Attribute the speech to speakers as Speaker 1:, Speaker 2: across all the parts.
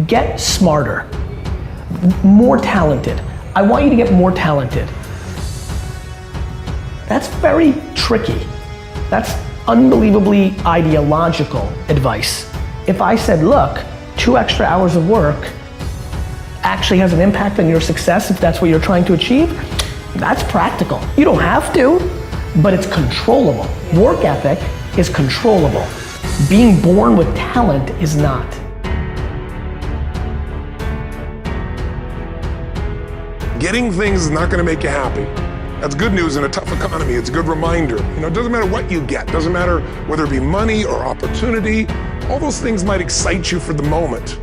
Speaker 1: Get smarter, more talented. I want you to get more talented. That's very tricky. That's unbelievably ideological advice. If I said, look, 2 extra hours of work actually has an impact on your success if that's what you're trying to achieve, that's practical. You don't have to, but it's controllable. Work ethic is controllable. Being born with talent is not.
Speaker 2: Getting things is not going to make you happy. That's good news in a tough economy. It's a good reminder. It doesn't matter what you get. Doesn't matter whether it be money or opportunity. All those things might excite you for the moment.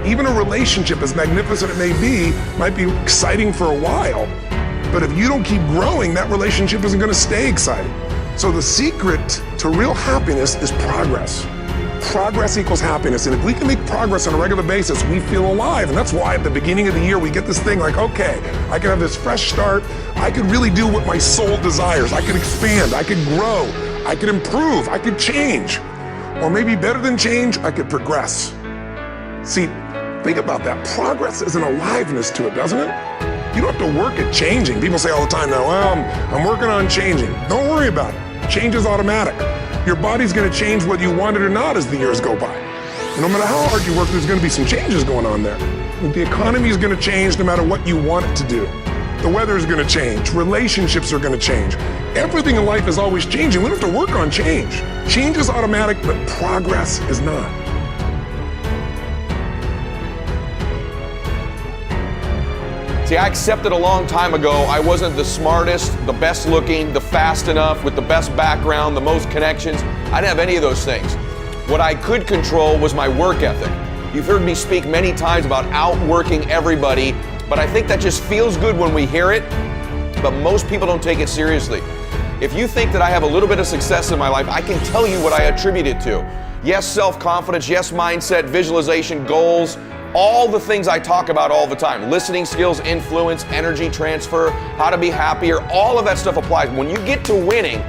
Speaker 2: Even a relationship, as magnificent it may be, might be exciting for a while. But if you don't keep growing, that relationship isn't going to stay exciting. So the secret to real happiness is progress. Progress equals happiness, and if we can make progress on a regular basis, we feel alive. And that's why at the beginning of the year we get this thing like, okay, I can have this fresh start. I could really do what my soul desires. I could expand, I could grow, I could improve, I could change. Or maybe better than change, I could progress. See, think about that. Progress is an aliveness to it, doesn't it? You don't have to work at changing. People say all the time now, well, I'm working on changing. Don't worry about it. Change is automatic. Your body's going to change whether you want it or not as the years go by. No matter how hard you work, there's going to be some changes going on there. The economy is going to change no matter what you want it to do. The weather is going to change. Relationships are going to change. Everything in life is always changing. We don't have to work on change. Change is automatic, but progress is not.
Speaker 3: See, I accepted a long time ago I wasn't the smartest, the best looking, the fast enough, with the best background, the most connections. I didn't have any of those things. What I could control was my work ethic. You've heard me speak many times about outworking everybody, but I think that just feels good when we hear it, but most people don't take it seriously. If you think that I have a little bit of success in my life, I can tell you what I attribute it to. Yes, self-confidence, yes, mindset, visualization, goals, all the things I talk about all the time. Listening skills, influence, energy transfer, how to be happier, all of that stuff applies. When you get to winning,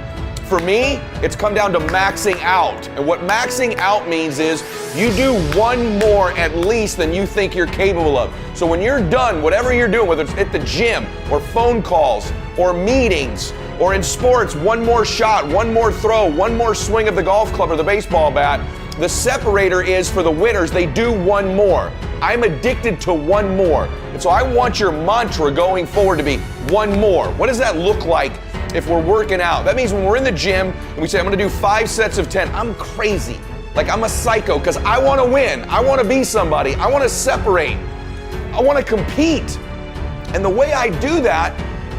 Speaker 3: for me, it's come down to maxing out. And what maxing out means is you do one more at least than you think you're capable of. So when you're done, whatever you're doing, whether it's at the gym or phone calls or meetings or in sports, one more shot, one more throw, one more swing of the golf club or the baseball bat, the separator is for the winners, they do one more. I'm addicted to one more. And so I want your mantra going forward to be one more. What does that look like if we're working out? That means when we're in the gym and we say, I'm gonna do 5 sets of 10, I'm crazy. Like I'm a psycho because I wanna win. I wanna be somebody. I wanna separate. I wanna compete. And the way I do that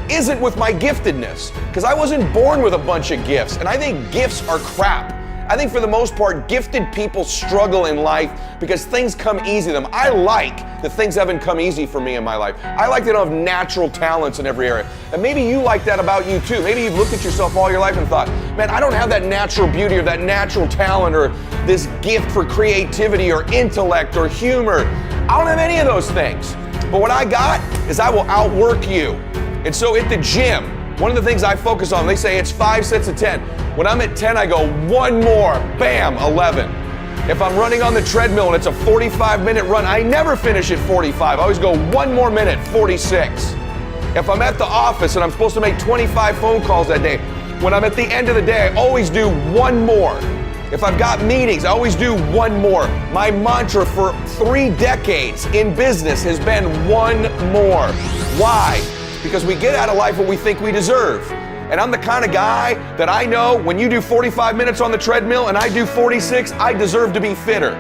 Speaker 3: isn't with my giftedness, because I wasn't born with a bunch of gifts. And I think gifts are crap. I think for the most part, gifted people struggle in life because things come easy to them. I like that things haven't come easy for me in my life. I like that I don't have natural talents in every area. And maybe you like that about you too. Maybe you've looked at yourself all your life and thought, man, I don't have that natural beauty or that natural talent or this gift for creativity or intellect or humor. I don't have any of those things. But what I got is I will outwork you. And so at the gym, one of the things I focus on, they say it's 5 sets of 10. When I'm at 10, I go one more, bam, 11. If I'm running on the treadmill and it's a 45-minute run, I never finish at 45. I always go one more minute, 46. If I'm at the office and I'm supposed to make 25 phone calls that day, when I'm at the end of the day, I always do one more. If I've got meetings, I always do one more. My mantra for 3 decades in business has been one more. Why? Because we get out of life what we think we deserve. And I'm the kind of guy that I know when you do 45 minutes on the treadmill and I do 46, I deserve to be fitter.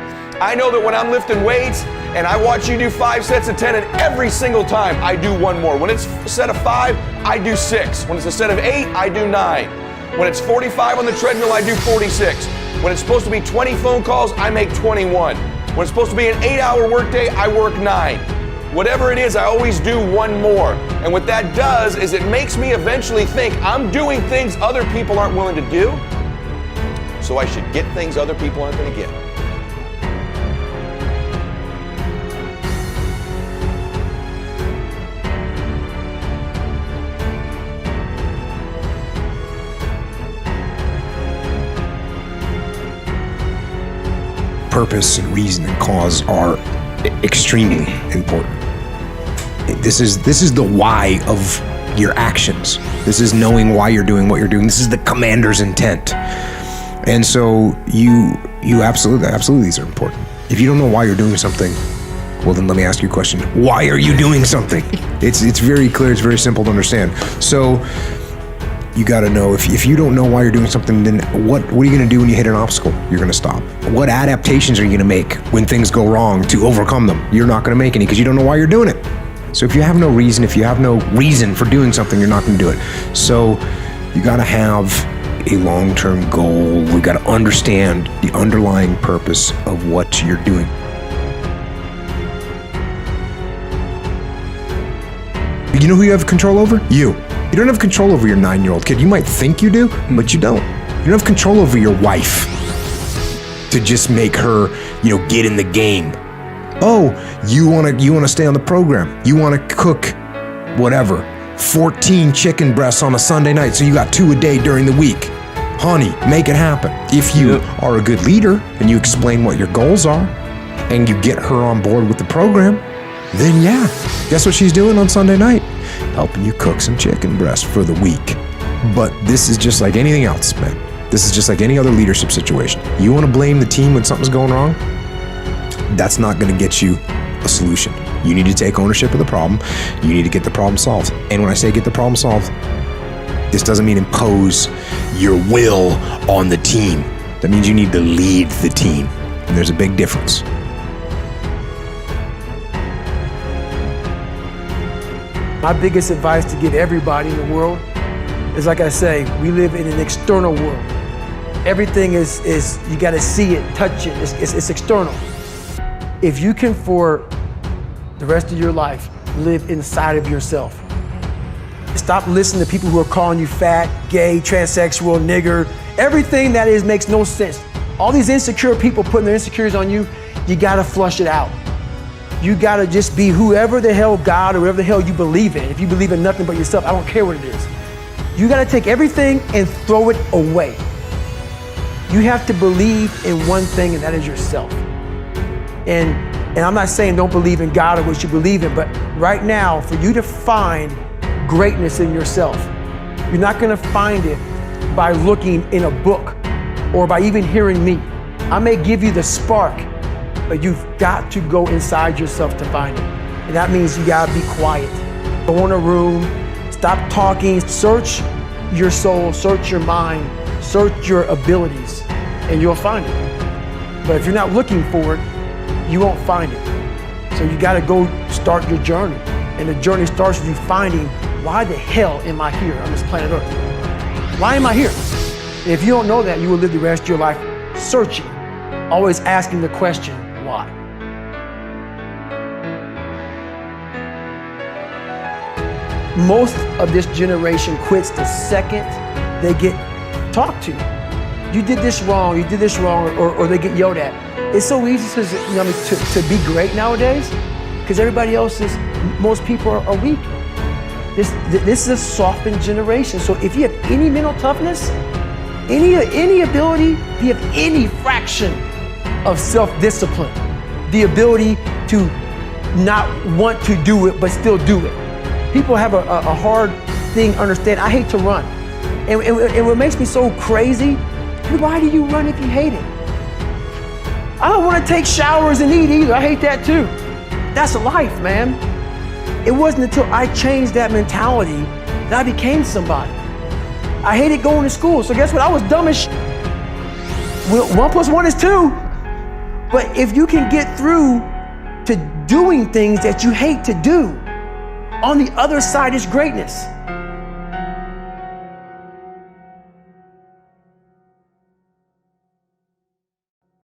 Speaker 3: I know that when I'm lifting weights and I watch you do 5 sets of 10 and every single time I do one more. When it's a set of 5, I do 6. When it's a set of 8, I do 9. When it's 45 on the treadmill, I do 46. When it's supposed to be 20 phone calls, I make 21. When it's supposed to be an 8-hour workday, I work 9. Whatever it is, I always do one more. And what that does is it makes me eventually think I'm doing things other people aren't willing to do, so I should get things other people aren't going to get.
Speaker 4: Purpose and reason and cause are extremely important. This is the why of your actions. This is knowing why you're doing what you're doing. This is the commander's intent. And so you absolutely these are important. If you don't know why you're doing something, well then let me ask you a question. Why are you doing something? It's very clear, it's very simple to understand. So you gotta know, if you don't know why you're doing something, then what are you gonna do when you hit an obstacle? You're gonna stop. What adaptations are you gonna make when things go wrong to overcome them? You're not gonna make any because you don't know why you're doing it. So if you have no reason for doing something, you're not gonna do it. So you gotta have a long-term goal. We gotta understand the underlying purpose of what you're doing. You know who you have control over? You. You don't have control over your 9-year-old kid. You might think you do, but you don't. You don't have control over your wife to just make her, get in the game. Oh, you wanna stay on the program. You wanna cook, whatever, 14 chicken breasts on a Sunday night, so you got 2 a day during the week. Honey, make it happen. If you are a good leader and you explain what your goals are and you get her on board with the program, then yeah, guess what she's doing on Sunday night? Helping you cook some chicken breasts for the week. But this is just like anything else, man. This is just like any other leadership situation. You wanna blame the team when something's going wrong? That's not gonna get you a solution. You need to take ownership of the problem. You need to get the problem solved. And when I say get the problem solved, this doesn't mean impose your will on the team. That means you need to lead the team. And there's a big difference.
Speaker 5: My biggest advice to give everybody in the world is, like I say, we live in an external world. Everything is you gotta see it, touch it, it's external. If you can, for the rest of your life, live inside of yourself, stop listening to people who are calling you fat, gay, transsexual, nigger. Everything that is makes no sense. All these insecure people putting their insecurities on you, you gotta flush it out. You gotta just be whoever the hell God or whatever the hell you believe in. If you believe in nothing but yourself, I don't care what it is. You gotta take everything and throw it away. You have to believe in one thing, and that is yourself. And I'm not saying don't believe in God or what you believe in, but right now, for you to find greatness in yourself, you're not gonna find it by looking in a book or by even hearing me. I may give you the spark, but you've got to go inside yourself to find it. And that means you gotta be quiet. Go in a room, stop talking, search your soul, search your mind, search your abilities, and you'll find it. But if you're not looking for it, you won't find it. So you gotta go start your journey. And the journey starts with you finding, why the hell am I here on this planet Earth? Why am I here? And if you don't know that, you will live the rest of your life searching, always asking the question, why? Most of this generation quits the second they get talked to. You did this wrong, or they get yelled at. It's so easy to be great nowadays because everybody else is, most people are weak. This is a softened generation. So if you have any mental toughness, any ability, if you have any fraction of self-discipline, the ability to not want to do it but still do it. People have a hard thing understand. I hate to run. And what makes me so crazy, why do you run if you hate it? I don't want to take showers and eat either. I hate that too. That's life, man. It wasn't until I changed that mentality that I became somebody. I hated going to school, so guess what? I was dumb as shit. 1 + 1 is 2. But if you can get through to doing things that you hate to do, on the other side is greatness.